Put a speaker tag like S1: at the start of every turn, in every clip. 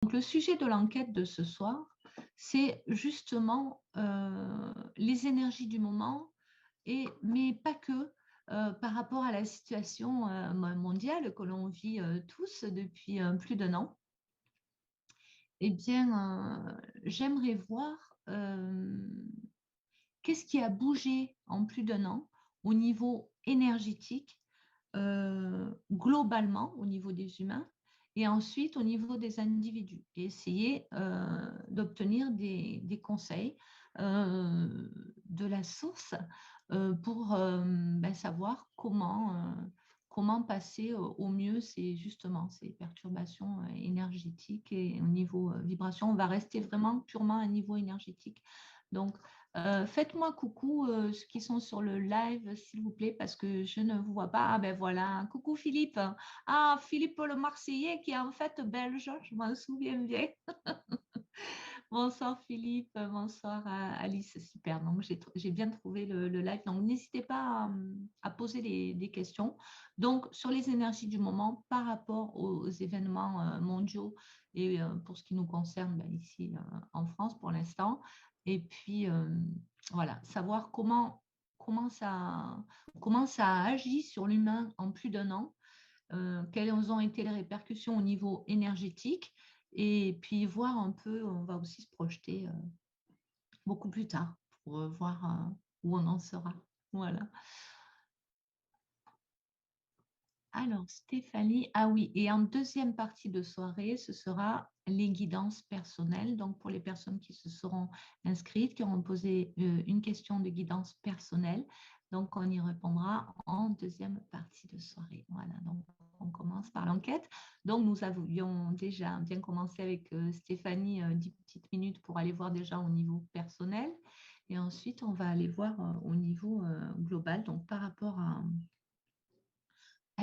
S1: Donc, le sujet de l'enquête de ce soir, c'est justement les énergies du moment, mais pas que, par rapport à la situation mondiale que l'on vit tous depuis plus d'un an. Eh bien, j'aimerais voir qu'est-ce qui a bougé en plus d'un an au niveau énergétique, globalement au niveau des humains, et ensuite au niveau des individus, et essayer d'obtenir des conseils de la source pour savoir comment passer au mieux ces perturbations énergétiques, et au niveau vibration. On va rester vraiment purement à un niveau énergétique. Donc, faites-moi coucou ceux qui sont sur le live, s'il vous plaît, parce que je ne vous vois pas. Ah ben voilà, coucou Philippe. Ah, Philippe le Marseillais qui est en fait belge, je m'en souviens bien. Bonsoir Philippe, bonsoir Alice, super. Donc j'ai bien trouvé le live. Donc n'hésitez pas à poser des questions. Donc sur les énergies du moment par rapport aux événements mondiaux, et pour ce qui nous concerne ici en France pour l'instant. Et puis voilà, savoir comment ça a agi sur l'humain en plus d'un an, quelles ont été les répercussions au niveau énergétique, et puis voir un peu, on va aussi se projeter beaucoup plus tard pour voir où on en sera. Voilà. Alors, Stéphanie, ah oui, et en deuxième partie de soirée, ce sera les guidances personnelles. Donc, pour les personnes qui se seront inscrites, qui auront posé une question de guidance personnelle, donc on y répondra en deuxième partie de soirée. Voilà, donc on commence par l'enquête. Donc, nous avions déjà bien commencé avec Stéphanie 10 petites minutes pour aller voir déjà au niveau personnel. Et ensuite, on va aller voir au niveau global, donc par rapport à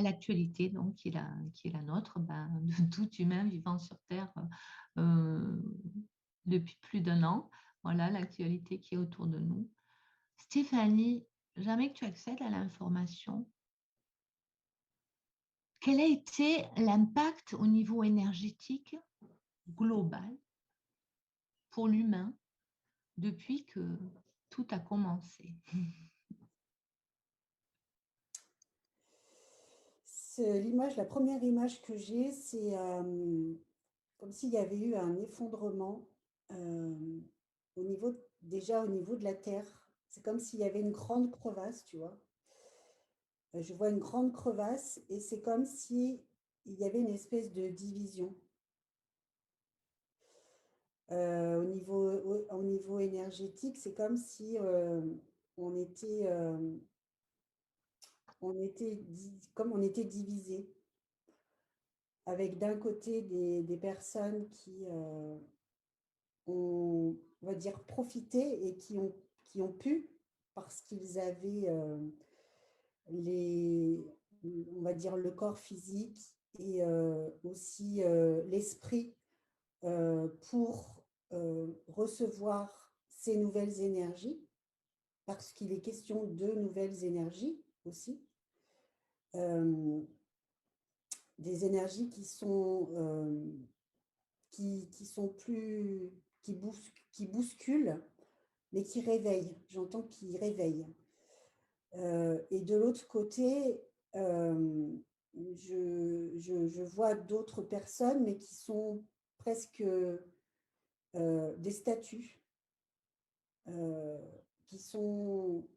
S1: l'actualité, donc qui est la nôtre, de tout humain vivant sur Terre euh, depuis plus d'un an. Voilà l'actualité qui est autour de nous. Stéphanie, jamais que tu accèdes à l'information, quel a été l'impact au niveau énergétique global pour l'humain depuis que tout a commencé?
S2: La première image que j'ai, c'est comme s'il y avait eu un effondrement euh, déjà au niveau de la Terre. C'est comme s'il y avait une grande crevasse, tu vois. Je vois une grande crevasse et c'est comme si il y avait une espèce de division. Au niveau énergétique, c'est comme si on était, comme on était divisé, avec d'un côté des personnes qui ont, on va dire, profité et qui ont pu, parce qu'ils avaient les, on va dire, le corps physique et aussi l'esprit pour recevoir ces nouvelles énergies, parce qu'il est question de nouvelles énergies aussi. Des énergies qui sont plus, qui bousculent, mais qui réveillent. J'entends qui réveillent. Et de l'autre côté, je vois d'autres personnes, mais qui sont presque des statues, qui sont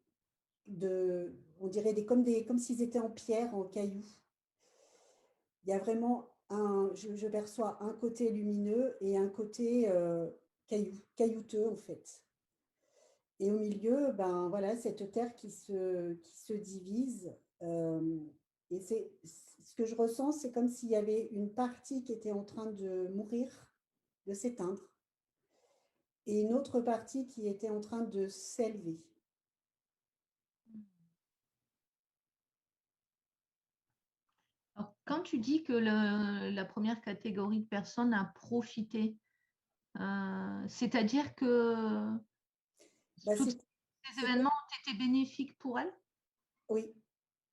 S2: on dirait comme s'ils étaient en pierre, en cailloux. Il y a vraiment je perçois un côté lumineux et un côté caillouteux en fait. Et au milieu, ben voilà, cette terre qui se divise. Et ce que je ressens, c'est comme s'il y avait une partie qui était en train de mourir, de s'éteindre, et une autre partie qui était en train de s'élever.
S1: Alors, quand tu dis que la première catégorie de personnes a profité, c'est-à-dire que
S2: Bah,
S1: tous ces
S2: c'est
S1: événements ont été bénéfiques pour elles?
S2: oui,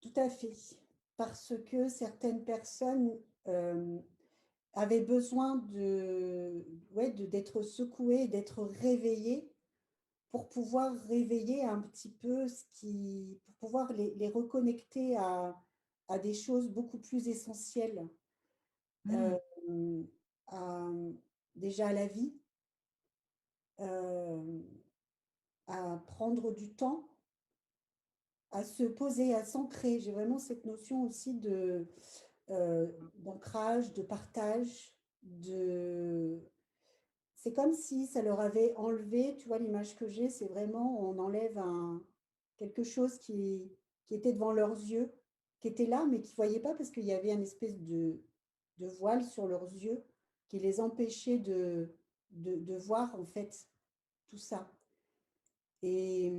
S2: tout à fait. Parce que certaines personnes avait besoin ouais, d'être secoué, d'être réveillé pour pouvoir réveiller un petit peu pour pouvoir les reconnecter à des choses beaucoup plus essentielles,
S1: Hmm.
S2: euh, à, déjà à la vie, euh, à prendre du temps, à se poser, à s'ancrer. J'ai vraiment cette notion aussi d'ancrage, de partage, c'est comme si ça leur avait enlevé, tu vois, l'image que j'ai, c'est vraiment, on enlève quelque chose qui était devant leurs yeux, qui était là, mais qu'ils ne voyaient pas parce qu'il y avait une espèce de voile sur leurs yeux qui les empêchait de voir, en fait, tout ça. Et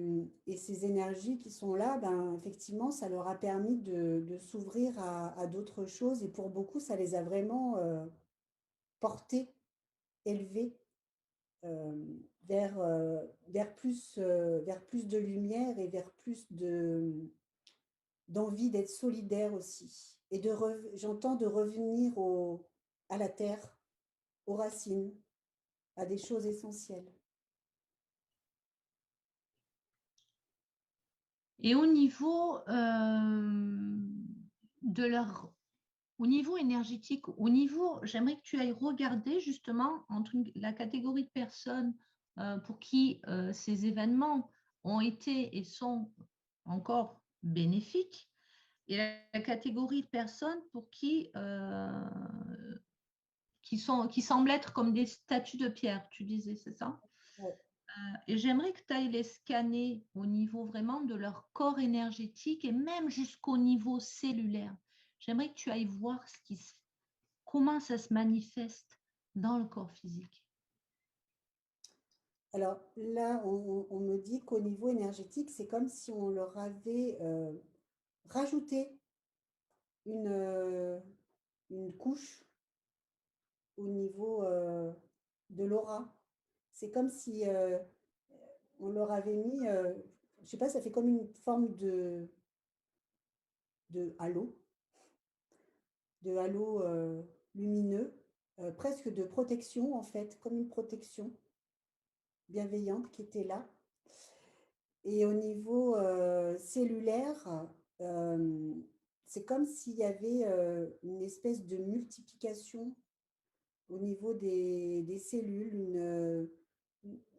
S2: ces énergies qui sont là, ben, effectivement, ça leur a permis de s'ouvrir à d'autres choses. Et pour beaucoup, ça les a vraiment portés, élevés euh, vers plus de lumière et vers plus d'envie d'être solidaire aussi. Et j'entends de revenir à la terre, aux racines, à des choses essentielles.
S1: Et au niveau de leur, au niveau énergétique, au niveau, j'aimerais que tu ailles regarder justement entre la catégorie de personnes pour qui ces événements ont été et sont encore bénéfiques, et la catégorie de personnes pour qui semblent être comme des statues de pierre, tu disais, c'est ça?
S2: Ouais.
S1: Et j'aimerais que tu ailles les scanner au niveau vraiment de leur corps énergétique et même jusqu'au niveau cellulaire. J'aimerais que tu ailles voir comment ça se manifeste dans le corps physique.
S2: Alors là, on me dit qu'au niveau énergétique, c'est comme si on leur avait rajouté une, euh, une couche au niveau de l'aura. C'est comme si on leur avait mis, je sais pas, ça fait comme une forme de halo, lumineux, presque de protection en fait, comme une protection bienveillante qui était là. Et au niveau cellulaire, euh, c'est comme s'il y avait une espèce de multiplication au niveau des cellules,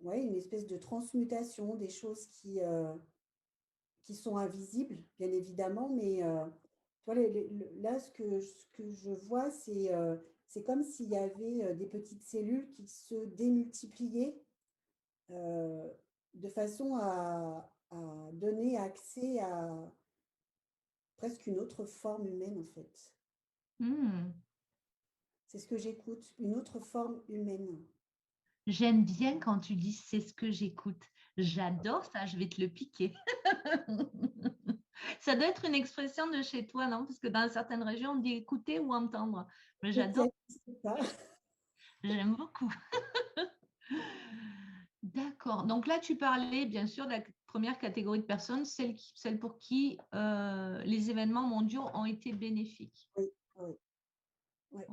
S2: ouais, une espèce de transmutation, des choses qui sont invisibles, bien évidemment, mais tu vois, là, ce que je vois, c'est comme s'il y avait des petites cellules qui se démultipliaient euh, de façon à donner accès à presque une autre forme humaine, en fait.
S1: Hmm.
S2: C'est ce que j'écoute, une autre forme humaine.
S1: J'aime bien quand tu dis c'est ce que j'écoute. J'adore ça, je vais te le piquer. Ça doit être une expression de chez toi, non? Parce que dans certaines régions, on dit écouter ou entendre. Mais j'adore,
S2: Peut-être, je sais pas.
S1: j'aime beaucoup. D'accord. Donc là, tu parlais bien sûr de la première catégorie de personnes, celles pour qui les événements mondiaux ont été bénéfiques.
S2: Oui, oui, oui.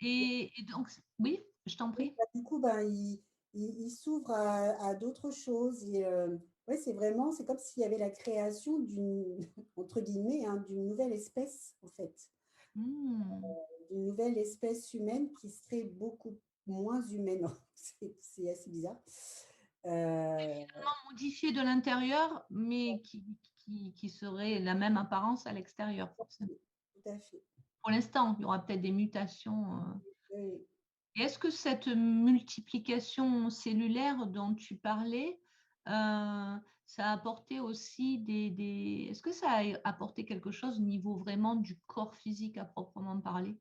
S2: Oui.
S1: Et donc, oui, je t'en
S2: Oui,
S1: prie.
S2: bah, du coup, ben, il s'ouvre à d'autres choses. Et ouais, c'est vraiment, c'est comme s'il y avait la création d'une, entre guillemets, hein, d'une nouvelle espèce, en fait.
S1: Hmm.
S2: D'une nouvelle espèce humaine qui serait beaucoup moins humaine. C'est assez bizarre. Euh,
S1: Modifié de l'intérieur, mais qui serait la même apparence à l'extérieur, forcément.
S2: Tout à fait.
S1: Pour l'instant, il y aura peut-être des mutations.
S2: Oui.
S1: Et est-ce que cette multiplication cellulaire dont tu parlais, ça a apporté aussi Est-ce que ça a apporté quelque chose au niveau vraiment du corps physique à proprement parler?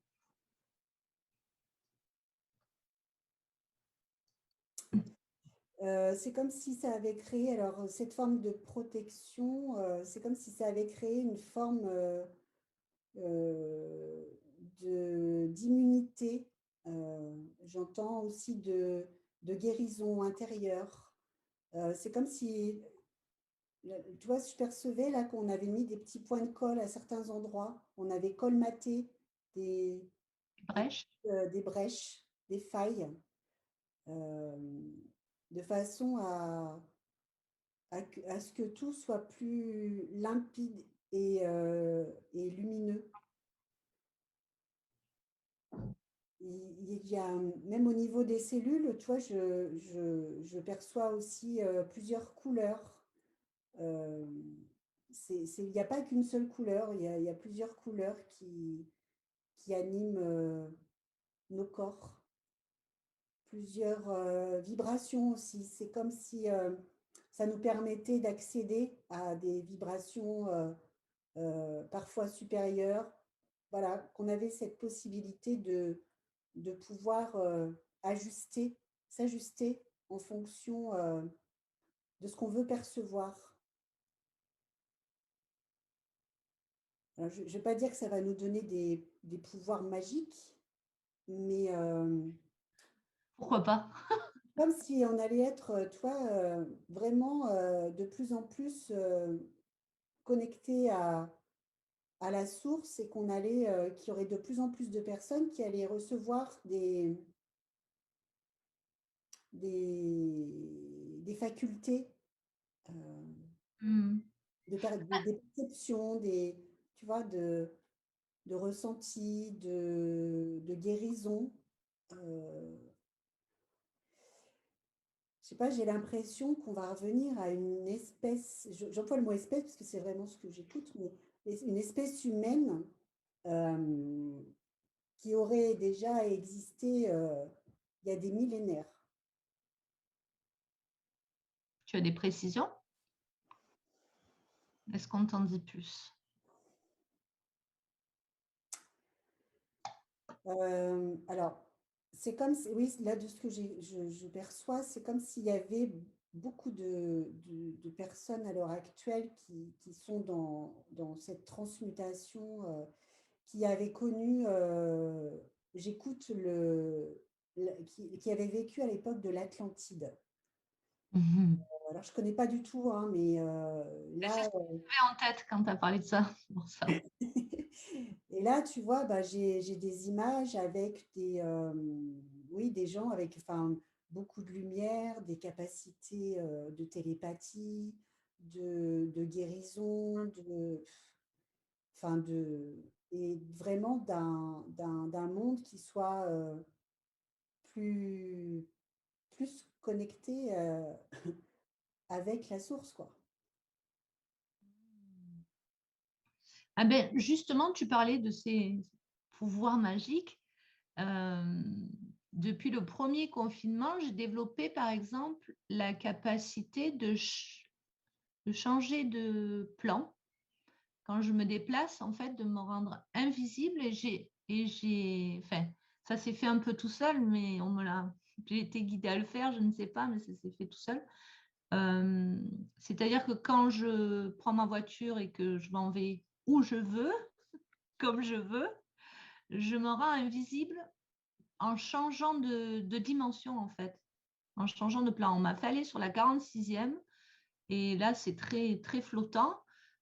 S2: C'est comme si ça avait créé, alors cette forme de protection, c'est comme si ça avait créé une forme euh, d'immunité. J'entends aussi de guérison intérieure. C'est comme si, tu vois, je percevais là qu'on avait mis des petits points de colle à certains endroits. On avait colmaté des,
S1: brèche.
S2: des brèches, des failles, de façon à ce que tout soit plus limpide et lumineux. Il y a, même au niveau des cellules, tu vois, je perçois aussi plusieurs couleurs. Euh, il n'y a pas qu'une seule couleur, il y a plusieurs couleurs qui animent nos corps. Plusieurs vibrations aussi. C'est comme si ça nous permettait d'accéder à des vibrations parfois supérieures. Voilà, qu'on avait cette possibilité de pouvoir ajuster, s'ajuster en fonction de ce qu'on veut percevoir. Alors, je ne vais pas dire que ça va nous donner des pouvoirs magiques, mais
S1: Pourquoi pas?
S2: comme si on allait être, toi, vraiment de plus en plus connecté à la source et qu'on allait, qu'il y aurait de plus en plus de personnes qui allaient recevoir des facultés,
S1: Hmm.
S2: des perceptions, tu vois, de ressenti, de guérison. Euh, je sais pas, j'ai l'impression qu'on va revenir à une espèce, j'emploie le mot espèce parce que c'est vraiment ce que j'écoute, mais une espèce humaine qui aurait déjà existé il y a des millénaires.
S1: Tu as des précisions? Est-ce qu'on t'en dit plus?
S2: Alors, c'est comme, oui, là, de ce que je perçois, c'est comme s'il y avait beaucoup de personnes à l'heure actuelle qui sont dans cette transmutation, qui avaient connu, j'écoute qui avaient vécu à l'époque de l'Atlantide.
S1: Mhm.
S2: Alors, je ne connais pas du tout, hein, mais
S1: C'est
S2: là,
S1: ce que j'avais en tête quand tu as parlé de ça. Pour ça.
S2: et là, tu vois, bah, j'ai des images avec oui, des gens avec enfin, beaucoup de lumière, des capacités de télépathie, de guérison, enfin et vraiment d'un monde qui soit plus, plus connecté avec la source, quoi.
S1: Ah ben, justement, tu parlais de ces pouvoirs magiques. Euh, Depuis le premier confinement, j'ai développé, par exemple, la capacité de changer de plan quand je me déplace, en fait, de me rendre invisible enfin, ça s'est fait un peu tout seul, mais j'ai été guidée à le faire, je ne sais pas, mais ça s'est fait tout seul. Euh, C'est-à-dire que quand je prends ma voiture et que je m'en vais où je veux, comme je veux, je me rends invisible en changeant de dimension, en fait, en changeant de plan. On m'a fait aller sur la 46e et là, c'est très, très flottant.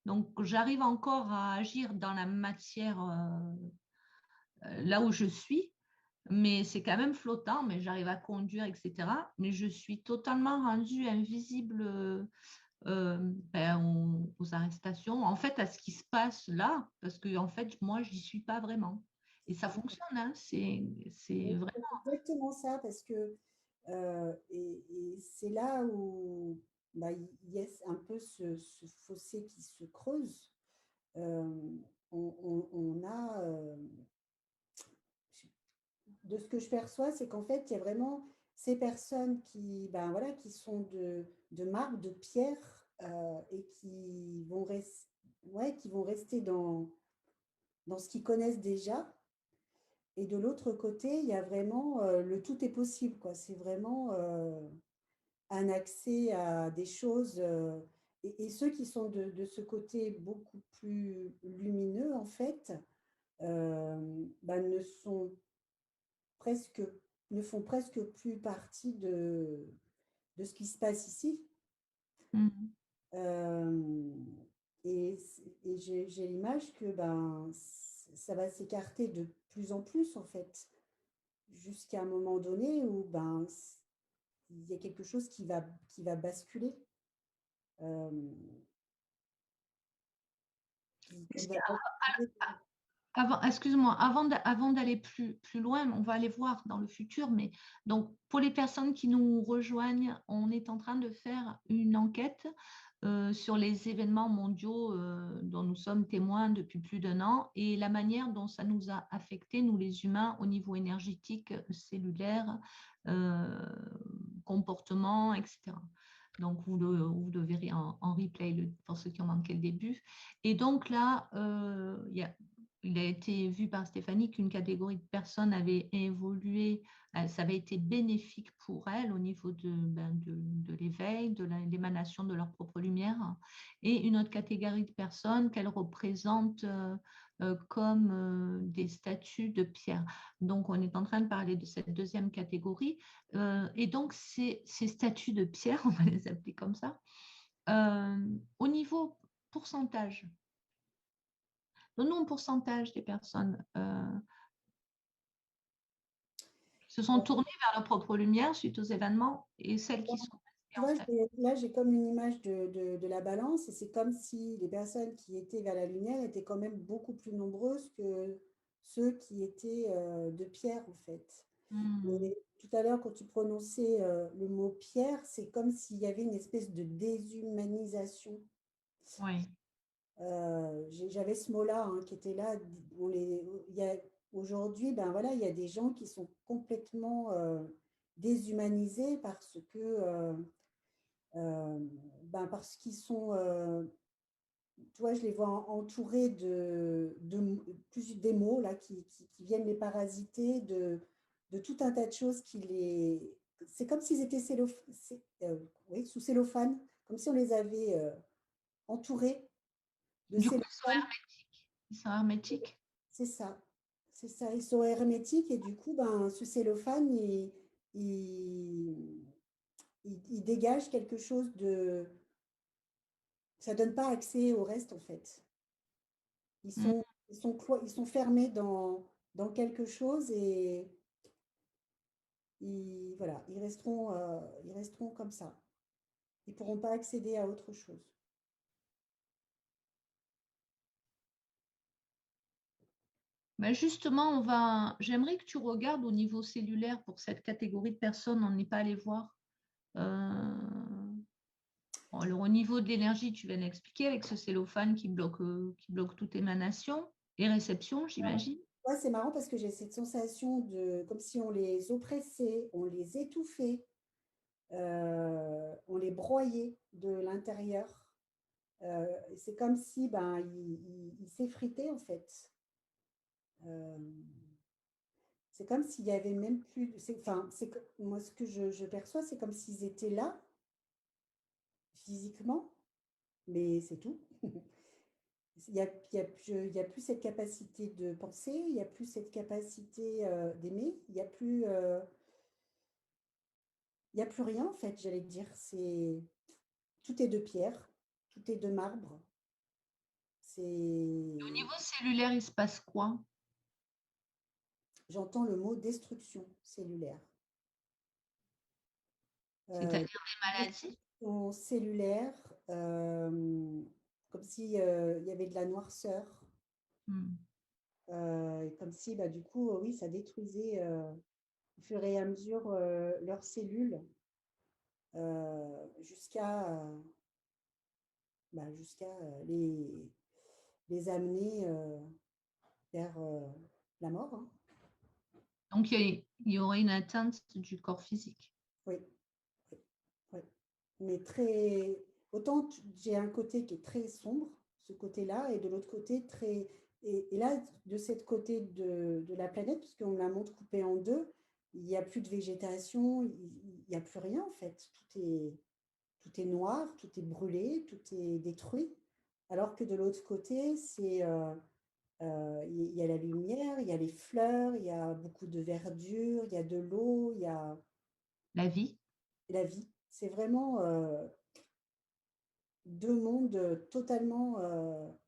S1: Donc, j'arrive encore à agir dans la matière là où je suis, mais c'est quand même flottant, mais j'arrive à conduire, etc. Mais je suis totalement rendue invisible aux arrestations, en fait, à ce qui se passe là, parce que en fait, moi, je n'y suis pas vraiment. Et ça fonctionne, hein, c'est vrai.
S2: C'est exactement ça, parce que et c'est là où bah, il y a un peu ce fossé qui se creuse. Euh, on a, de ce que je perçois, c'est qu'en fait, il y a vraiment ces personnes qui, ben, voilà, qui sont de marbre, de pierre, et ouais, qui vont rester dans ce qu'ils connaissent déjà. Et de l'autre côté, il y a vraiment le tout est possible, quoi. C'est vraiment un accès à des choses. Et ceux qui sont de ce côté beaucoup plus lumineux, en fait, bah, presque, ne font presque plus partie de ce qui se passe ici.
S1: Mhm.
S2: Euh, et j'ai l'image que ben, ça va s'écarter plus en plus, en fait, jusqu'à un moment donné où, ben, il y a quelque chose qui va basculer, hem, qui va basculer.
S1: Excuse-moi, avant d'aller plus loin, on va aller voir dans le futur, mais donc pour les personnes qui nous rejoignent, on est en train de faire une enquête sur les événements mondiaux dont nous sommes témoins depuis plus d'un an et la manière dont ça nous a affectés, nous les humains, au niveau énergétique, cellulaire, euh, comportement, etc. Donc, vous le verrez en replay pour ceux qui ont manqué le début. Et donc là, il a été vu par Stéphanie qu'une catégorie de personnes avait évolué, ça avait été bénéfique pour elles au niveau de l'éveil, de l'émanation de leur propre lumière, et une autre catégorie de personnes qu'elles représentent comme des statues de pierre. Donc, on est en train de parler de cette deuxième catégorie. Et donc, ces statues de pierre, on va les appeler comme ça, au niveau pourcentage, donnons un pourcentage des personnes qui se sont tournées vers leur propre lumière suite aux événements et celles qui sont
S2: Tu
S1: restées
S2: vois,
S1: enfermées.
S2: là, j'ai comme une image de la balance et c'est comme si les personnes qui étaient vers la lumière étaient quand même beaucoup plus nombreuses que ceux qui étaient de pierre, en fait.
S1: Hmm,
S2: Et tout à l'heure, quand tu prononçais le mot pierre, c'est comme s'il y avait une espèce de déshumanisation.
S1: oui.
S2: J'avais ce mot-là hein, qui était là. Aujourd'hui, ben voilà, il y a des gens qui sont complètement déshumanisés euh, parce qu'ils sont, tu vois, je les vois entourés plus des mots là, qui viennent les parasiter, de tout un tas de choses C'est comme s'ils étaient oui, sous cellophane, comme si on les avait entourés de
S1: Du coup,
S2: cellophane.
S1: ils sont hermétiques.
S2: C'est ça. C'est ça. Ils sont hermétiques et du coup, ben, ce cellophane, il, il dégage quelque chose de. Ça donne pas accès au reste, en fait. Ils
S1: Hmm.
S2: sont, ils sont fermés dans quelque chose et voilà, ils resteront comme ça. Ils pourront pas accéder à autre chose.
S1: Ben justement, j'aimerais que tu regardes au niveau cellulaire pour cette catégorie de personnes, on n'est pas allé voir. Euh, bon, alors, au niveau de l'énergie, tu viens d'expliquer avec ce cellophane qui bloque toute émanation et réception, j'imagine.
S2: Ouais, c'est marrant parce que j'ai cette sensation de comme si on les oppressait, on les étouffait, on les broyait de l'intérieur. C'est comme si ben, il s'effritait en fait. Euh, c'est comme s'il y avait même plus. Enfin, moi ce que je perçois, c'est comme s'ils étaient là physiquement, mais c'est tout. Il y a plus cette capacité de penser, il n'y a plus cette capacité d'aimer, il y a plus rien en fait, j'allais dire. Tout est de pierre, tout est de marbre.
S1: Au
S2: C'est,
S1: niveau cellulaire, il se passe quoi?
S2: j'entends le mot destruction cellulaire.
S1: C'est-à-dire
S2: Euh,
S1: des maladies?
S2: destruction cellulaire, comme si il y avait de la noirceur,
S1: Hmm.
S2: et comme si bah, du coup, oui, ça détruisait au fur et à mesure leurs cellules jusqu'à les amener vers la mort, hein.
S1: Donc, il y aurait une atteinte du corps physique.
S2: Oui, oui, oui. Mais j'ai un côté qui est très sombre, ce côté-là, et de l'autre côté, et là, de cette côté de la planète, puisqu'on me la montre coupée en deux, il n'y a plus de végétation, il n'y a plus rien en fait. Tout est noir, tout est brûlé, tout est détruit. Alors que de l'autre côté, il y a la lumière, il y a les fleurs, il y a beaucoup de verdure, il y a de l'eau, il y a
S1: La vie.
S2: la vie. C'est vraiment deux mondes totalement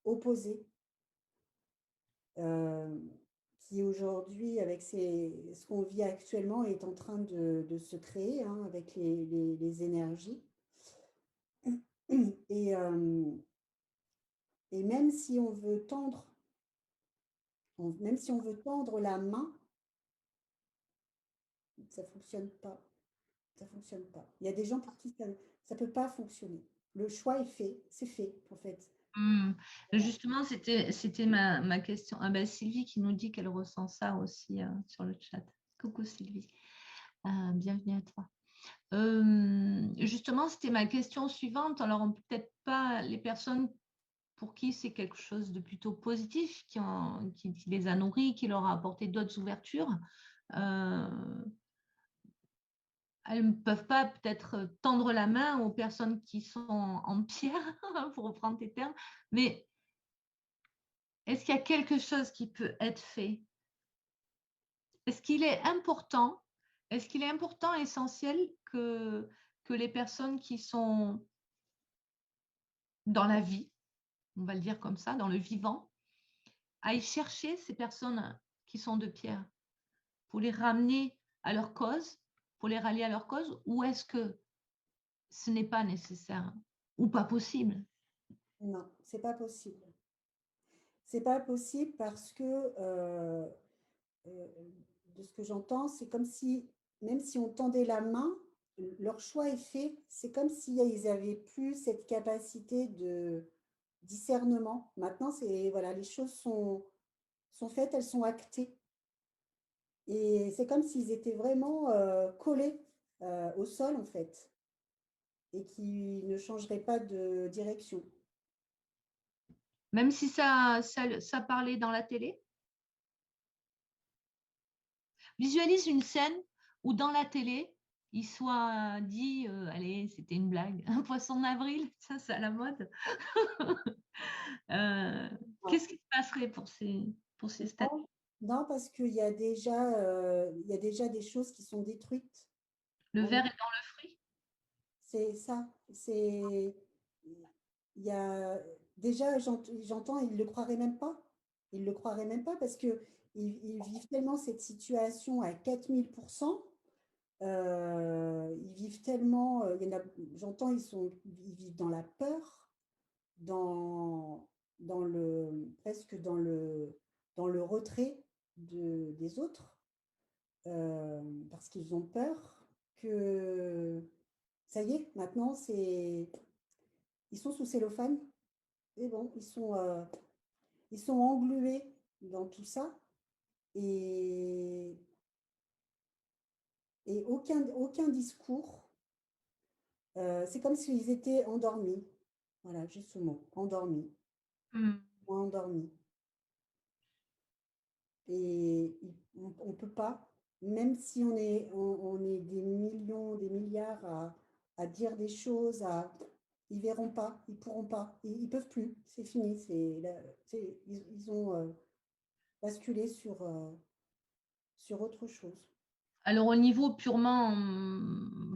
S2: opposés, euh, qui aujourd'hui, avec ce qu'on vit actuellement, est en train de se créer, hein, avec les énergies. Et, et même si on veut tendre, même si on veut tendre la main, ça fonctionne pas. Ça fonctionne pas. Il y a des gens pour qui ça peut pas fonctionner. Le choix est fait, c'est fait, en fait.
S1: Hmm. Justement, c'était ma question. Ah ben, Sylvie qui nous dit qu'elle ressent ça aussi sur le chat. Coucou Sylvie. Bienvenue à toi. Justement, c'était ma question suivante. Alors, peut-être pas les personnes pour qui c'est quelque chose de plutôt positif, qui les a nourris, qui leur a apporté d'autres ouvertures. Euh, Elles ne peuvent pas peut-être tendre la main aux personnes qui sont en pierre, pour reprendre tes termes, mais est-ce qu'il y a quelque chose qui peut être fait? Est-ce qu'il est important, est-ce qu'il est important, essentiel que les personnes qui sont dans la vie, on va le dire comme ça, dans le vivant, aillent chercher ces personnes qui sont de pierre pour les ramener à leur cause, pour les rallier à leur cause, ou est-ce que ce n'est pas nécessaire ou pas possible?
S2: Non, c'est pas possible. C'est pas possible parce que, heu, de ce que j'entends, c'est comme si, même si on tendait la main, leur choix est fait. C'est comme s'ils avaient plus cette capacité de discernement. Maintenant, c'est voilà, les choses sont faites, elles sont actées et c'est comme s'ils étaient vraiment, collés, au sol, en fait, et qui ne changeraient pas de direction.
S1: Même si ça parlait dans la télé? Visualise une scène où dans la télé, il soit dit, allez, c'était une blague, un poisson d'avril, ça c'est à la mode. Euh,
S2: Ouais.
S1: Qu'est-ce qui se passerait pour ces statues?
S2: Non, non, parce il y a déjà des choses qui sont détruites.
S1: Le
S2: On est
S1: verre est dans le fruit?
S2: C'est ça, c'est il y a déjà j'entends, ils le croiraient même pas. Ils le croiraient même pas parce qu'ils ils vivent tellement cette situation à 4000%. Ils vivent tellement, il y en a j'entends, ils vivent dans la peur, dans presque dans le retrait des autres, parce qu'ils ont peur que ça y est, maintenant, ils sont sous cellophane et bon, ils sont englués dans tout ça et, et aucun discours. C'est comme s'ils étaient endormis. Voilà, juste ce mot, endormis,
S1: Hmm.
S2: ou endormis. Et on ne peut pas, même si on est des millions, des milliards à dire des choses, ils verront pas, ils pourront pas, ils peuvent plus, c'est fini, ils ont basculé sur autre chose.
S1: Alors au niveau purement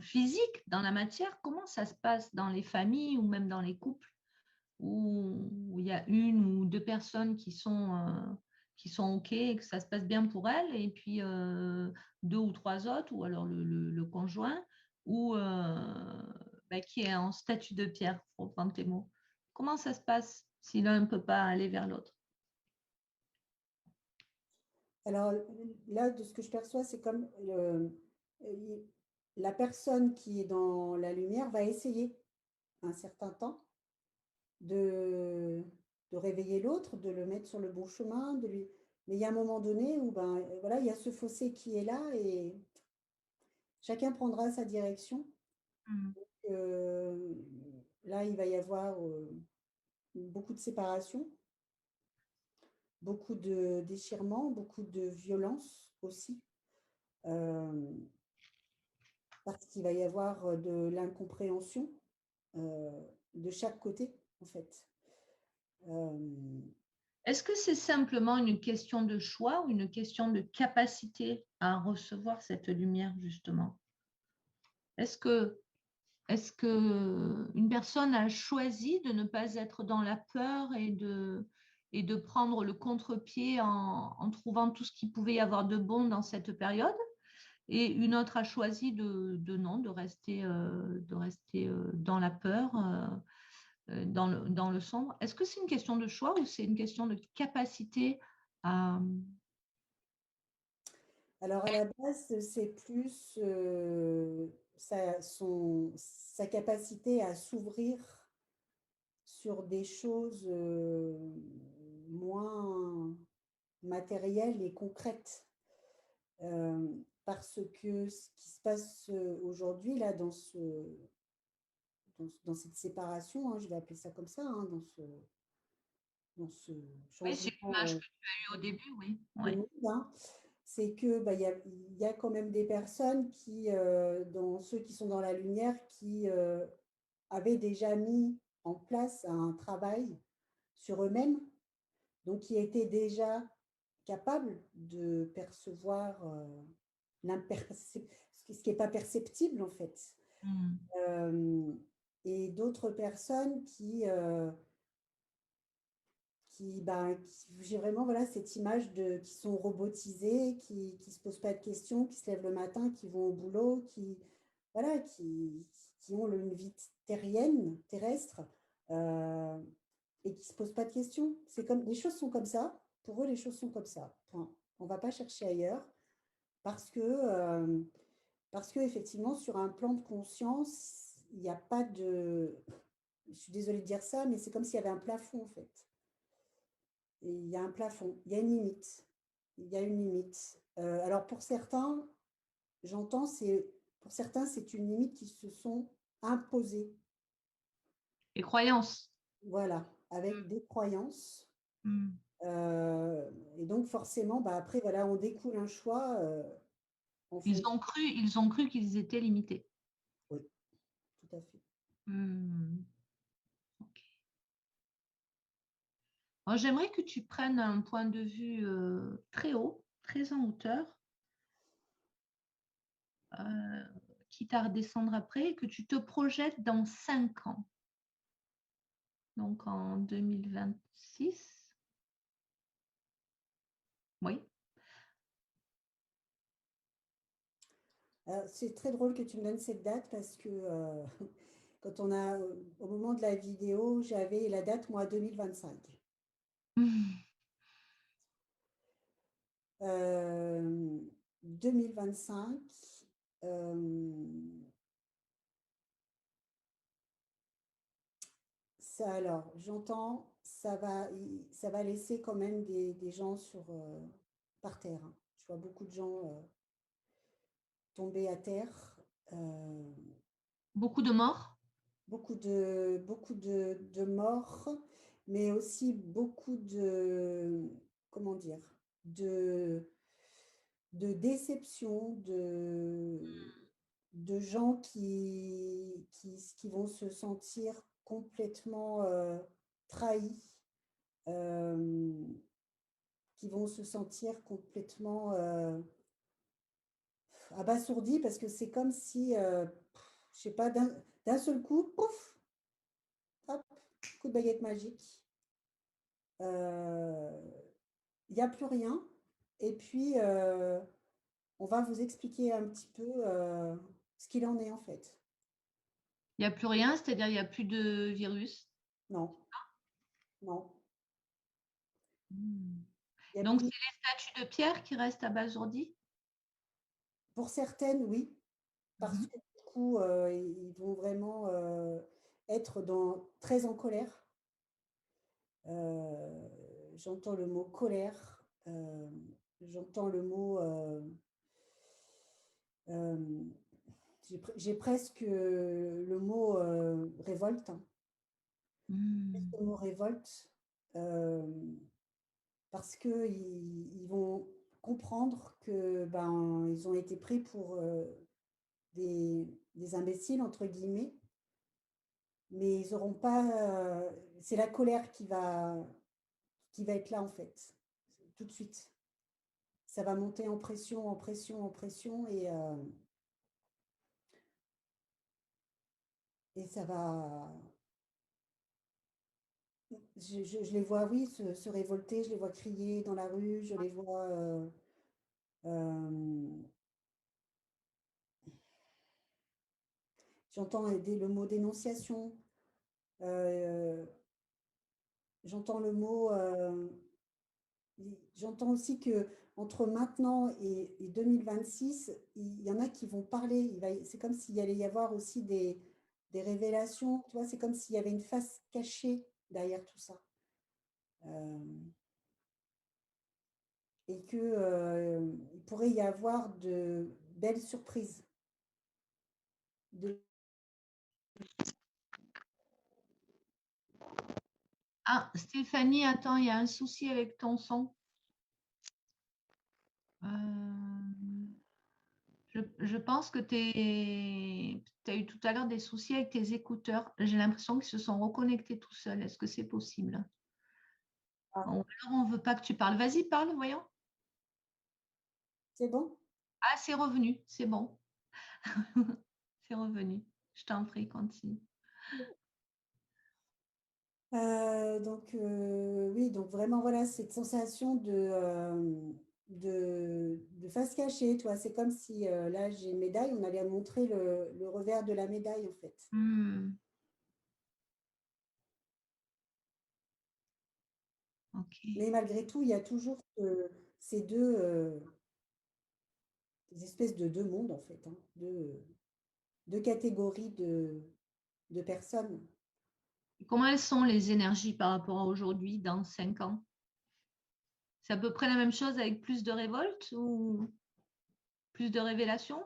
S1: physique, dans la matière, comment ça se passe dans les familles ou même dans les couples où il y a une ou deux personnes qui sont OK et que ça se passe bien pour elles, et puis deux ou trois autres, ou alors le conjoint, ou bah, qui est en statut de pierre, pour reprendre tes mots. Comment ça se passe si l'un ne peut pas aller vers l'autre?
S2: Alors là, de ce que je perçois, c'est comme la personne qui est dans la lumière va essayer un certain temps de, de réveiller l'autre, de le mettre sur le bon chemin, mais il y a un moment donné où ben, voilà, il y a ce fossé qui est là et chacun prendra sa direction.
S1: Hmm.
S2: Euh, Là, il va y avoir beaucoup de séparation, beaucoup de déchirement, beaucoup de violence aussi, euh, parce qu'il va y avoir de l'incompréhension euh, de chaque côté, en fait. Euh,
S1: Est-ce que c'est simplement une question de choix ou une question de capacité à recevoir cette lumière, justement? Est-ce que Est-ce que une personne a choisi de ne pas être dans la peur et de prendre le contre-pied en trouvant tout ce qu'il pouvait y avoir de bon dans cette période. Et une autre a choisi non, de rester dans la peur, dans le sombre. Est-ce que c'est une question de choix ou c'est une question de capacité à...
S2: Alors à la base, c'est plus sa capacité à s'ouvrir sur des choses moins matérielles et concrètes. Parce que ce qui se passe aujourd'hui, là, dans cette séparation, hein, je vais appeler ça comme ça, hein, dans ce
S1: Oui, c'est
S2: changement
S1: l'image que tu as eue au début, oui.
S2: de
S1: Ouais.
S2: monde, hein, c'est que bah, il y a quand même des personnes qui, dans ceux qui sont dans la lumière, qui avaient déjà mis en place un travail sur eux-mêmes, donc qui étaient déjà capables de percevoir ce qui n'est pas perceptible en fait.
S1: Mm.
S2: Euh, et d'autres personnes j'ai vraiment voilà, cette image qui sont robotisées, qui ne se posent pas de questions, qui se lèvent le matin, qui vont au boulot, voilà, qui ont une vie terrienne, terrestre, euh, et qui ne se posent pas de questions. Les choses sont comme ça. Pour eux, les choses sont comme ça. Point. On ne va pas chercher ailleurs parce que effectivement, sur un plan de conscience, il n'y a pas de... Je suis désolée de dire ça, mais c'est comme s'il y avait un plafond, en fait. Et il y a un plafond, il y a une limite. Il y a une limite. Alors pour certains, j'entends, pour certains, c'est une limite qui se sont imposées.
S1: Les croyances.
S2: Voilà, avec des croyances.
S1: Mm.
S2: Et donc forcément, bah, après, voilà, on découle un choix en fonction.
S1: Ils ont cru qu'ils étaient limités.
S2: Oui, tout à fait.
S1: Mm. Ok. Moi, j'aimerais que tu prennes un point de vue très haut, très en hauteur, euh, quitte à redescendre après, et que tu te projettes dans 5 ans, donc en 2026. Oui.
S2: C'est très drôle que tu me donnes cette date parce que quand au moment de la vidéo, j'avais la date, moi, 2025. 2025, alors, j'entends, ça va laisser quand même des gens par terre, hein. Je vois beaucoup de gens tomber à terre,
S1: Beaucoup de morts.
S2: beaucoup de morts, mais aussi beaucoup comment dire, de, de déception, de gens qui vont se sentir complètement trahis, euh, qui vont se sentir complètement abasourdis parce que c'est comme si, je sais pas, d'un seul coup, pouf, hop, coup de baguette magique, il n'y a plus rien. Et puis, on va vous expliquer un petit peu ce qu'il en est en fait.
S1: Il n'y a plus rien, c'est-à-dire il n'y a plus de virus.
S2: Non, non.
S1: Hmm.
S2: Il y a
S1: Donc,
S2: plus...
S1: c'est les statues de pierre qui restent abasourdies.
S2: Pour certaines, oui, parce
S1: Mhm.
S2: que du coup, ils vont vraiment être très en colère. Euh, J'entends le mot colère, j'entends le mot... euh, j'ai presque le mot révolte, hein.
S1: Hmm.
S2: Le mot révolte, euh, parce qu'ils vont comprendre que ben, ils ont été pris pour des imbéciles, entre guillemets, mais ils n'auront pas. C'est la colère qui va être là, en fait, tout de suite. Ça va monter en pression, en pression, en pression, et ça va. je les vois, oui, se révolter, je les vois crier dans la rue, je les vois, hem, j'entends le mot dénonciation, heu, j'entends le mot, j'entends aussi que entre maintenant et 2026, il y en a qui vont parler. C'est comme s'il y allait y avoir aussi des révélations, tu vois? C'est comme s'il y avait une face cachée derrière tout ça. Hem Et que, il pourrait y avoir de belles surprises. De
S1: Ah, Stéphanie, attends, il y a un souci avec ton son. Je pense que tu as eu tout à l'heure des soucis avec tes écouteurs. J'ai l'impression qu'ils se sont reconnectés tout seuls. Est-ce que c'est possible?
S2: ah,
S1: Ou alors on ne veut pas que tu parles. Vas-y, parle, voyons.
S2: c'est bon?
S1: Ah, c'est revenu, c'est bon. C'est revenu. Je t'en prie, continue.
S2: Oui, donc vraiment, voilà, cette sensation de face cachée, tu vois? C'est comme si, là, j'ai une médaille, on allait montrer le revers de la médaille, en fait.
S1: Hmm, ok.
S2: Mais malgré tout, il y a toujours ces 2 espèces de 2 mondes, en fait, hein, 2 catégories de personnes.
S1: Comment elles sont les énergies par rapport à aujourd'hui, dans 5 ans? C'est à peu près la même chose avec plus de révolte ou plus de révélations?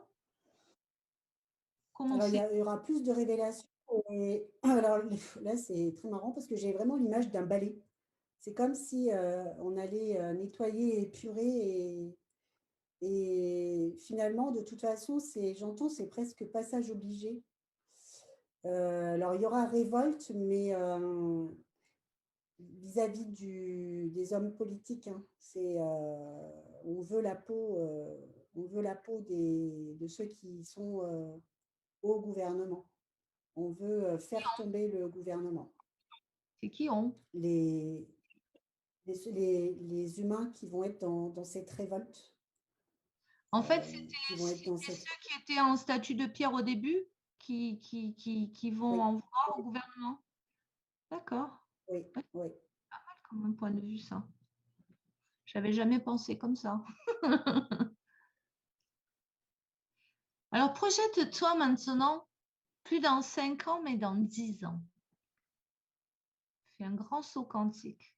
S1: Comment
S2: Alors,
S1: c'est?
S2: il y aura plus de révélations et alors là, c'est très marrant parce que j'ai vraiment l'image d'un balai. C'est comme si, on allait, nettoyer, épurer et finalement, de toute façon, j'entends, c'est presque passage obligé. Alors il y aura révolte, mais, vis-à-vis des hommes politiques, hein. On veut la peau, on veut la peau de ceux qui sont, au gouvernement. On veut, faire tomber le gouvernement.
S1: C'est qui on?
S2: Les les humains qui vont être dans cette révolte,
S1: En fait,
S2: qui vont être dans
S1: c'était
S2: cette
S1: ceux qui étaient en statut de pierre au début qui vont
S2: oui,
S1: en vouloir au
S2: oui,
S1: gouvernement. D'accord.
S2: oui,
S1: Ouais,
S2: oui.
S1: comme un point de vue, ça. J'avais jamais pensé comme ça. Alors, projette-toi maintenant, plus dans 5 ans, mais dans 10 ans. Fais un grand saut quantique.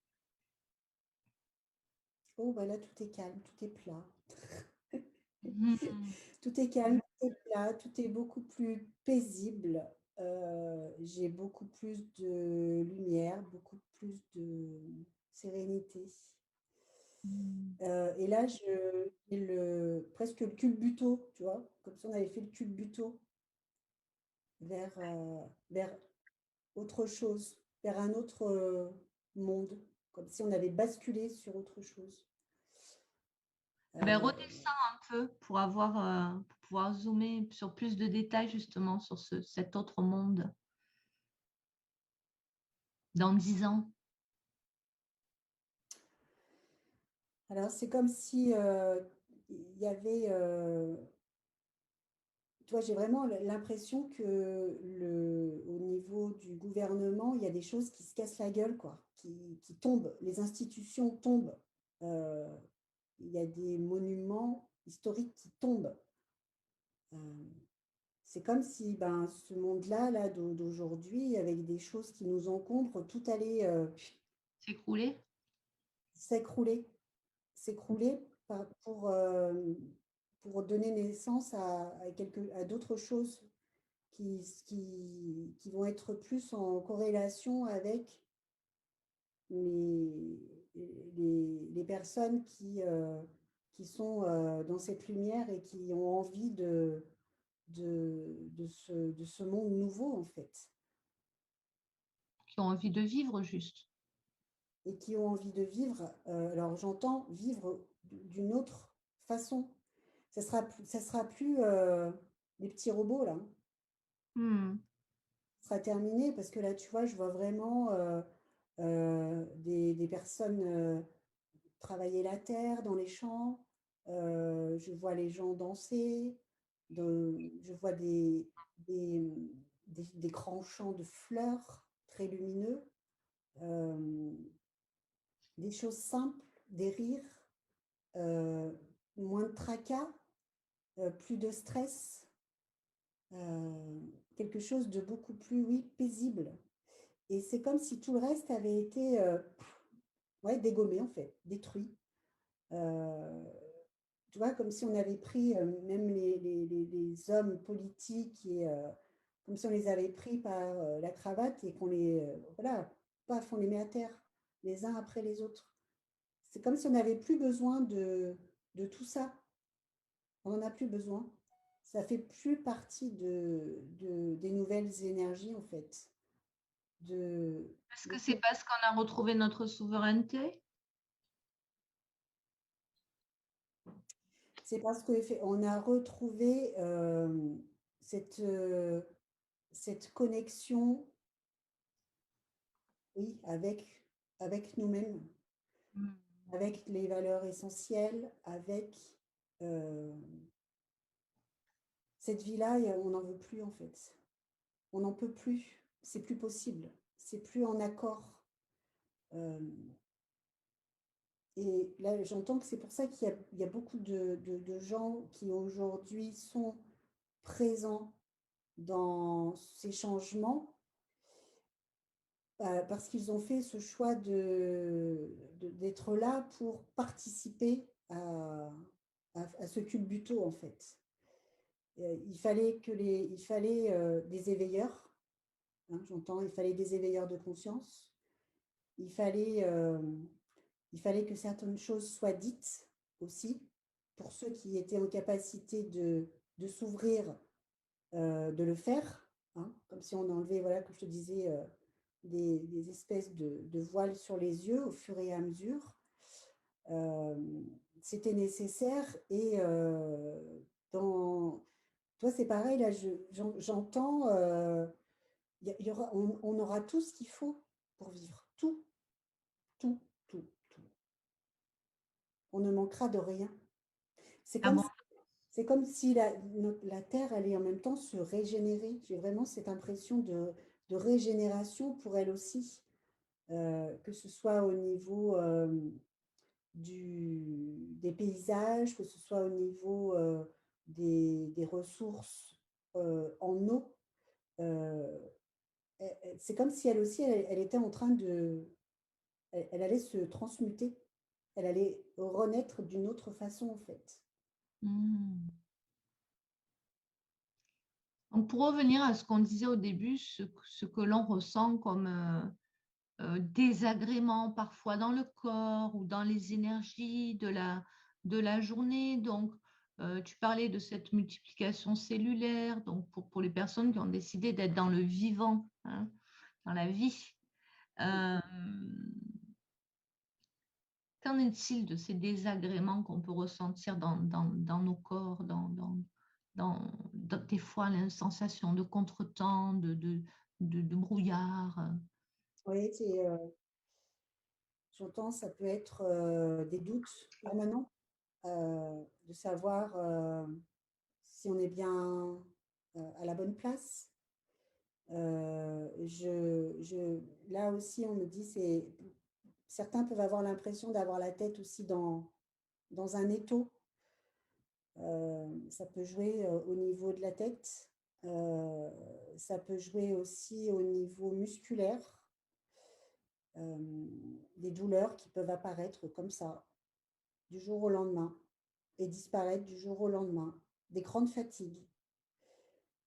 S2: Oh, bah, là, tout est calme, tout est plat.
S1: Mhm.
S2: Tout est calme, tout est plat, tout est beaucoup plus paisible. J'ai beaucoup plus de lumière, beaucoup plus de sérénité. Et là, j'ai presque le culbuto, tu vois? Comme si on avait fait le culbuto vers autre chose, vers un autre, monde, comme si on avait basculé sur autre chose.
S1: Eh ben,
S2: Heu,
S1: redescends un peu pour pouvoir zoomer sur plus de détails justement sur cet autre monde dans 10 ans.
S2: alors c'est comme si, il y avait, tu vois, j'ai vraiment l'impression que au niveau du gouvernement, il y a des choses qui se cassent la gueule, quoi, qui tombent. Les institutions tombent. Heu, il y a des monuments historiques qui tombent. Hem, c'est comme si, ben, ce monde-là, là, d'aujourd'hui, avec des choses qui nous encombrent, tout allait,
S1: S'écrouler.
S2: s'écrouler. S'écrouler par pour donner naissance à d'autres choses qui vont être plus en corrélation avec les les personnes qui sont, dans cette lumière et qui ont envie de ce monde nouveau, en fait,
S1: Qui ont envie de vivre juste.
S2: et qui ont envie de vivre, alors j'entends vivre d'une autre façon. Ça sera plus, les petits robots là, hein.
S1: Hmm.
S2: Ça sera terminé parce que là, tu vois, je vois vraiment, des personnes travailler la terre dans les champs. Je vois les gens danser. Je vois des, des grands champs de fleurs très lumineux. euh, des choses simples, des rires, euh, moins de tracas, plus de stress, euh, quelque chose de beaucoup plus, oui, paisible. Et c'est comme si tout le reste avait été ouais, dégommé, en fait, détruit. Euh, Tu vois, comme si on avait pris même les hommes politiques et comme si on les avait pris par la cravate et qu'on les, voilà, paf, on les met à terre, les uns après les autres. C'est comme si on n'avait plus besoin de tout ça. On n'en a plus besoin. Ça fait plus partie des nouvelles énergies, en fait. De,
S1: Est-ce que c'est parce qu'on a retrouvé notre souveraineté?
S2: c'est parce qu'on a retrouvé cette, cette connexion, oui, avec nous-mêmes,
S1: Mm.
S2: avec les valeurs essentielles, avec euh, cette vie-là, on n'en veut plus en fait. On n'en peut plus. C'est plus possible. C'est plus en accord. Euh, et là, j'entends que c'est pour ça il y a beaucoup de gens qui aujourd'hui sont présents dans ces changements parce qu'ils ont fait ce choix d'être là pour participer à ce culbuto, en fait. Il fallait des éveilleurs, hein, j'entends, il fallait des éveilleurs de conscience, il fallait, euh, il fallait que certaines choses soient dites aussi, pour ceux qui étaient en capacité de s'ouvrir, de le faire, hein, comme si on enlevait, voilà, comme je te disais, des espèces de voiles sur les yeux au fur et à mesure. Euh, C'était nécessaire et dans... Toi, c'est pareil, là, j'entends, il y aura, on aura tout ce qu'il faut pour vivre. Tout, tout, tout, tout. On ne manquera de rien. C'est
S1: Ah
S2: comme,
S1: bon?
S2: c'est comme si la Terre allait en même temps se régénérer. J'ai vraiment cette impression de régénération pour elle aussi, que ce soit au niveau des paysages, que ce soit au niveau des ressources en eau. Euh, c'est comme si elle aussi, elle était en train elle allait se transmuter. Elle allait renaître d'une autre façon, en fait.
S1: Mm. Donc, pour revenir à ce qu'on disait au début, ce que l'on ressent comme désagrément parfois dans le corps ou dans les énergies de la journée. Donc, tu parlais de cette multiplication cellulaire, donc pour les personnes qui ont décidé d'être dans le vivant, hein, dans la vie. Euh, Qu'en est-il de ces désagréments qu'on peut ressentir dans nos corps, des fois la sensation de contretemps, de brouillard?
S2: Oui, j'entends, ça peut être des doutes permanents, de savoir si on est bien à la bonne place. Là aussi, on me dit, certains peuvent avoir l'impression d'avoir la tête aussi dans un étau. Ça peut jouer au niveau de la tête. Euh, Ça peut jouer aussi au niveau musculaire. Des douleurs qui peuvent apparaître comme ça, du jour au lendemain, et disparaître du jour au lendemain. Des grandes fatigues.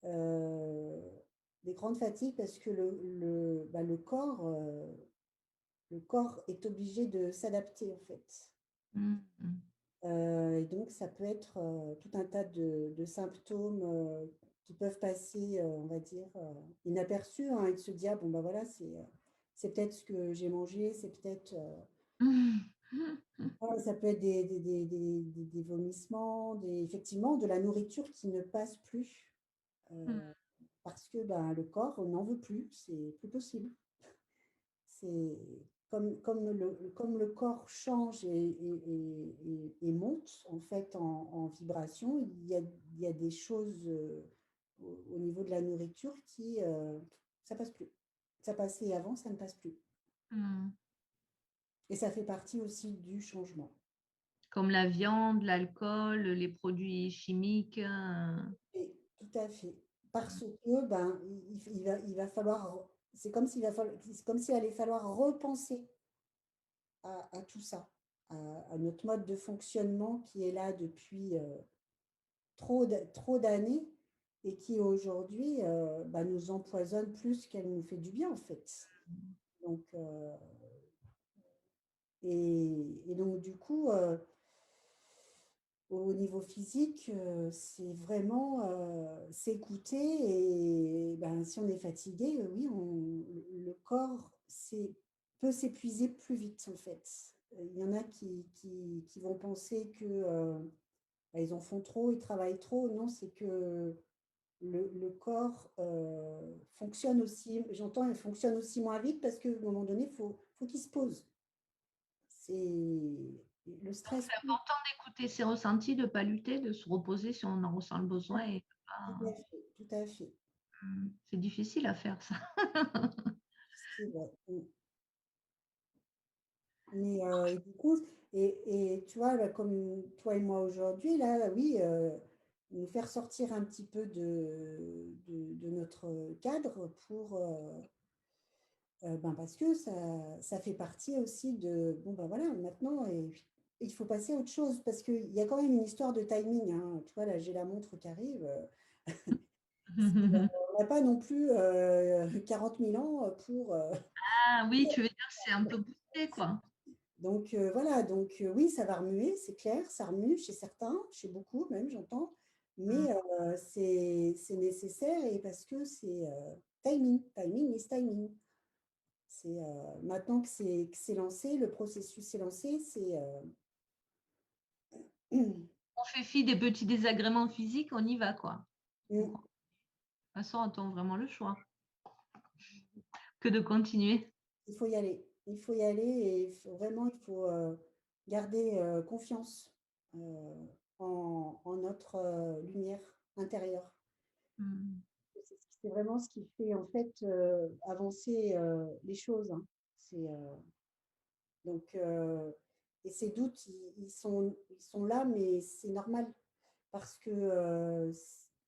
S2: Euh, des grandes fatigues parce que bah, le corps est obligé de s'adapter en fait.
S1: Mhm.
S2: Et donc, ça peut être tout un tas de symptômes qui peuvent passer, on va dire, inaperçus, hein, et de se dire, bon, ben voilà, c'est peut-être ce que j'ai mangé, c'est peut-être... voilà, ça peut être des vomissements, effectivement, de la nourriture qui ne passe plus parce que ben, le corps n'en veut plus, c'est plus possible. C'est comme le corps change et monte en fait en vibration, il y a des choses au niveau de la nourriture qui ça passe plus. Ça passait avant, ça ne passe plus.
S1: Hmm.
S2: Et ça fait partie aussi du changement.
S1: Comme la viande, l'alcool, les produits chimiques.
S2: Et tout à fait. Parce que ben, il va falloir, c'est comme s'il allait falloir repenser à tout ça, à notre mode de fonctionnement qui est là depuis trop d'années et qui aujourd'hui bah, nous empoisonne plus qu'elle nous fait du bien en fait. Donc, et donc du coup, au niveau physique, c'est vraiment s'écouter et ben, si on est fatigué, oui, le corps peut s'épuiser plus vite en fait. Il y en a qui vont penser que bah, ils en font trop, ils travaillent trop. Non, c'est que le corps fonctionne aussi, j'entends, il fonctionne aussi moins vite parce qu'à un moment donné, faut qu'il se pose. C'est le stress.
S1: C'est important d'écouter ses ressentis, de ne pas lutter, de se reposer si on en ressent le besoin. Et
S2: Tout à fait, tout à fait.
S1: c'est difficile à faire ça.
S2: C'est vrai. Mais et du coup, et tu vois, là, comme toi et moi aujourd'hui, là, oui, nous faire sortir un petit peu de notre cadre pour, ben parce que ça fait partie aussi de, bon, ben voilà, maintenant, et, il faut passer à autre chose, parce qu'il y a quand même une histoire de timing, hein. Tu vois, là, j'ai la montre qui arrive. On n'a pas non plus 40 000 ans pour...
S1: Ah oui, tu veux dire c'est un peu boosté, quoi.
S2: Donc voilà, donc oui, ça va remuer, c'est clair, ça remue chez certains, chez beaucoup même, j'entends,
S1: Mm.
S2: mais c'est nécessaire et parce que c'est timing is timing. C'est maintenant que c'est lancé, le processus est lancé, c'est
S1: On fait fi des petits désagréments physiques, on y va, quoi. Donc, de
S2: mm,
S1: toute façon, on a vraiment le choix que de continuer.
S2: il faut y aller. Il faut y aller et vraiment, il faut garder confiance euh, en notre lumière intérieure.
S1: Mm.
S2: C'est vraiment ce qui fait en fait avancer les choses, hein. C'est donc et ces doutes, ils sont là, mais c'est normal parce que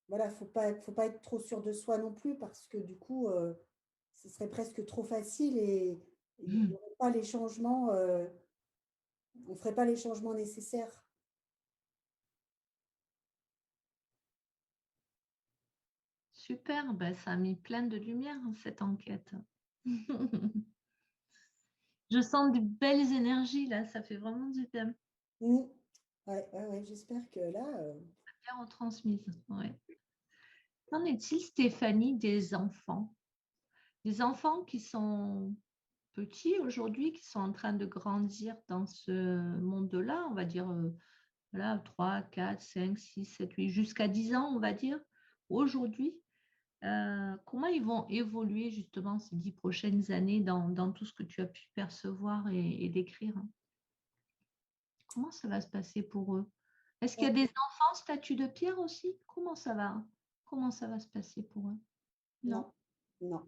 S2: voilà, faut pas être trop sûr de soi non plus parce que du coup, ce serait presque trop facile et il n'y
S1: Mm.
S2: aurait pas les changements, on ferait pas les changements nécessaires.
S1: Super, ben, ça a mis plein de lumière, cette enquête. Je sens de belles énergies là, ça fait vraiment du bien.
S2: Mm. Ouais, ouais, ouais, j'espère que là,
S1: Bien retransmise. Ouais. Qu'en est-il, Stéphanie, des enfants? Des enfants qui sont petits aujourd'hui, qui sont en train de grandir dans ce monde-là, on va dire voilà, 3, 4, 5, 6, 7, 8, jusqu'à 10 ans, on va dire, aujourd'hui. Comment ils vont évoluer justement ces 10 prochaines années dans tout ce que tu as pu percevoir et décrire? Comment ça va se passer pour eux? Est-ce qu'il y a des enfants statut de pierre aussi? Comment ça va se passer pour eux?
S2: non,
S1: Non.
S2: non.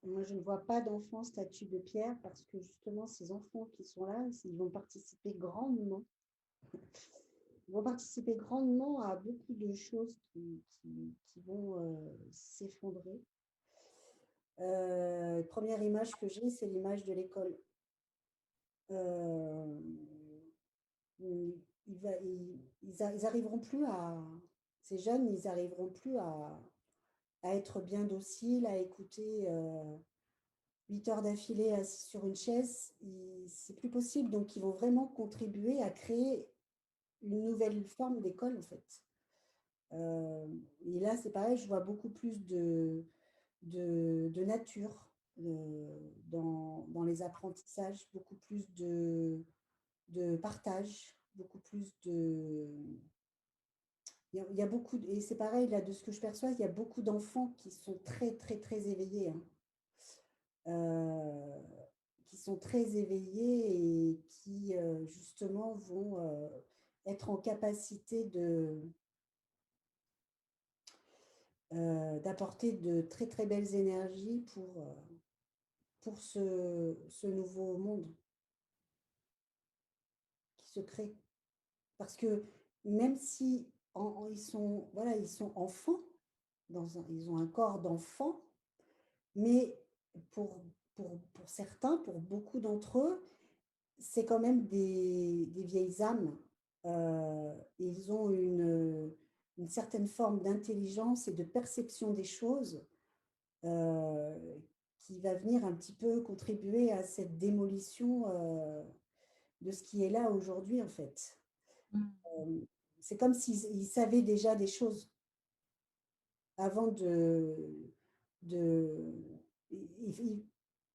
S2: Moi, je ne vois pas d'enfants statut de pierre parce que justement, ces enfants qui sont là, ils vont participer grandement. Ils vont participer grandement à beaucoup de choses qui vont s'effondrer. Première image que j'ai, c'est l'image de l'école. Euh, ils arriveront plus à, ces jeunes, ils arriveront plus à être bien dociles, à écouter 8 heures d'affilée assis sur une chaise. C'est plus possible. Donc, ils vont vraiment contribuer à créer une nouvelle forme d'école, en fait. Euh, et là, c'est pareil, je vois beaucoup plus de nature dans les apprentissages, beaucoup plus de partage, beaucoup plus de... il y a beaucoup, et c'est pareil, là, de ce que je perçois, il y a beaucoup d'enfants qui sont très, très, très éveillés, hein. qui sont très éveillés et qui, justement, vont être en capacité d'apporter de très, très belles énergies pour ce nouveau monde qui se crée. Parce que même si ils sont, voilà, ils sont enfants, ils ont un corps d'enfant, mais pour, pour certains, pour beaucoup d'entre eux, c'est quand même des vieilles âmes. Ils ont une certaine forme d'intelligence et de perception des choses euh, qui va venir un petit peu contribuer à cette démolition de ce qui est là aujourd'hui, en fait.
S1: Mm.
S2: Euh, c'est comme s'ils savaient déjà des choses avant de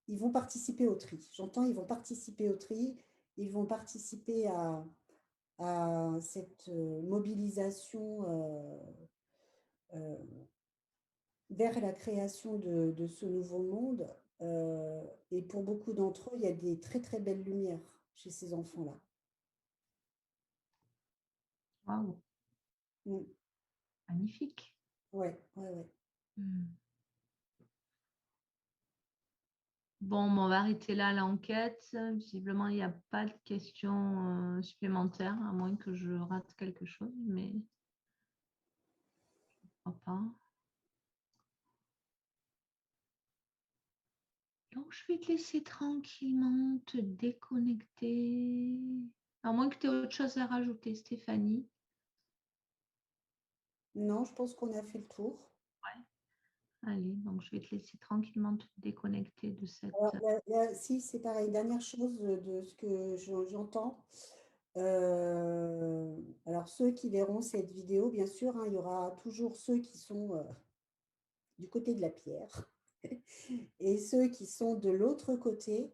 S2: ils vont participer au tri. J'entends, ils vont participer au tri, ils vont participer à cette mobilisation euh, vers la création de ce nouveau monde. Et pour beaucoup d'entre eux, il y a des très très belles lumières chez ces enfants-là.
S1: Waouh,
S2: Mm.
S1: magnifique.
S2: Ouais, ouais, ouais.
S1: Mm. Bon, on va arrêter là l'enquête. Visiblement, il n'y a pas de questions supplémentaires, à moins que je rate quelque chose, mais je ne crois pas. Donc, je vais te laisser tranquillement te déconnecter. À moins que tu aies autre chose à rajouter, Stéphanie.
S2: Non, je pense qu'on a fait le tour.
S1: Allez, donc je vais te laisser tranquillement te déconnecter de cette...
S2: Alors, si, c'est pareil. Dernière chose de ce que j'entends. Alors, ceux qui verront cette vidéo, bien sûr, hein, il y aura toujours ceux qui sont du côté de la pierre et ceux qui sont de l'autre côté.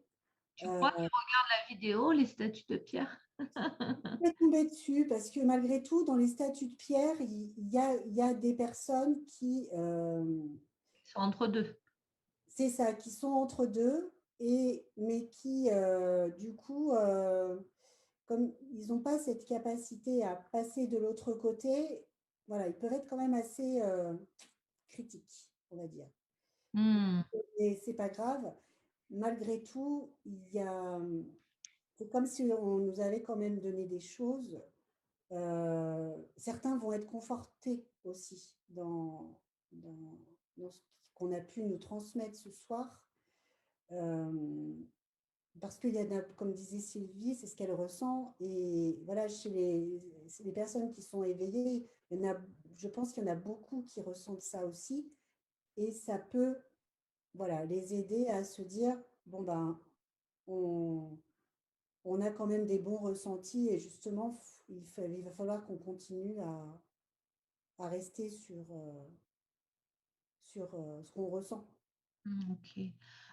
S1: Je crois qu'ils regardent la vidéo, les statues de pierre.
S2: Je vais tomber dessus parce que malgré tout, dans les statues de pierre, il y a des personnes qui,
S1: Ils sont entre deux.
S2: c'est ça, qui sont entre deux, mais qui, du coup, comme ils n'ont pas cette capacité à passer de l'autre côté, voilà, ils peuvent être quand même assez critiques, on va dire.
S1: Hmm.
S2: Et c'est pas grave. Malgré tout, c'est comme si on nous avait quand même donné des choses. Certains vont être confortés aussi dans ce qu'on a pu nous transmettre ce soir. Euh, Parce qu'il y a, comme disait Sylvie, c'est ce qu'elle ressent. Et voilà, chez les personnes qui sont éveillées, je pense qu'il y en a beaucoup qui ressentent ça aussi. Et ça peut, voilà, les aider à se dire, bon, ben, on, on a quand même des bons ressentis. Et justement, il va falloir qu'on continue à rester sur ce qu'on ressent.
S1: Ok.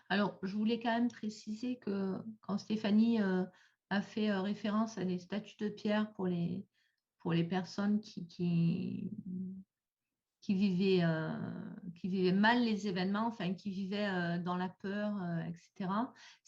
S1: Alors, je voulais quand même préciser que quand Stéphanie a fait référence à des statues de pierre pour les personnes qui vivaient mal les événements, enfin qui vivaient dans la peur, etc.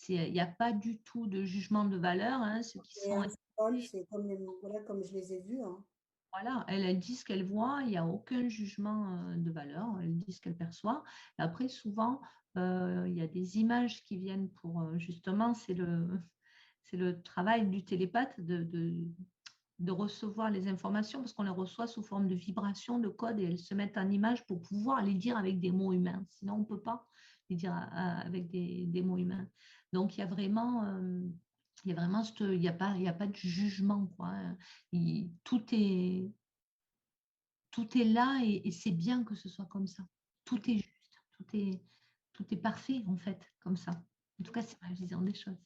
S1: Il n'y a pas du tout de jugement de valeur, hein, ceux qui
S2: Et
S1: sont...
S2: un symbole, c'est comme, voilà, comme je les ai vus, hein.
S1: Voilà, elle dit ce qu'elle voit, il n'y a aucun jugement de valeur, elle dit ce qu'elle perçoit. Et après, souvent, il y a des images qui viennent pour, justement, c'est le travail du télépathe de recevoir les informations parce qu'on les reçoit sous forme de vibrations, de codes et elles se mettent en image pour pouvoir les dire avec des mots humains. Sinon, on ne peut pas les dire avec des mots humains. Donc, il y a vraiment il y a pas de jugement, quoi, hein. Tout est là et c'est bien que ce soit comme ça. Tout est juste, tout est parfait en fait, comme ça. En tout cas, c'est ma vision des choses.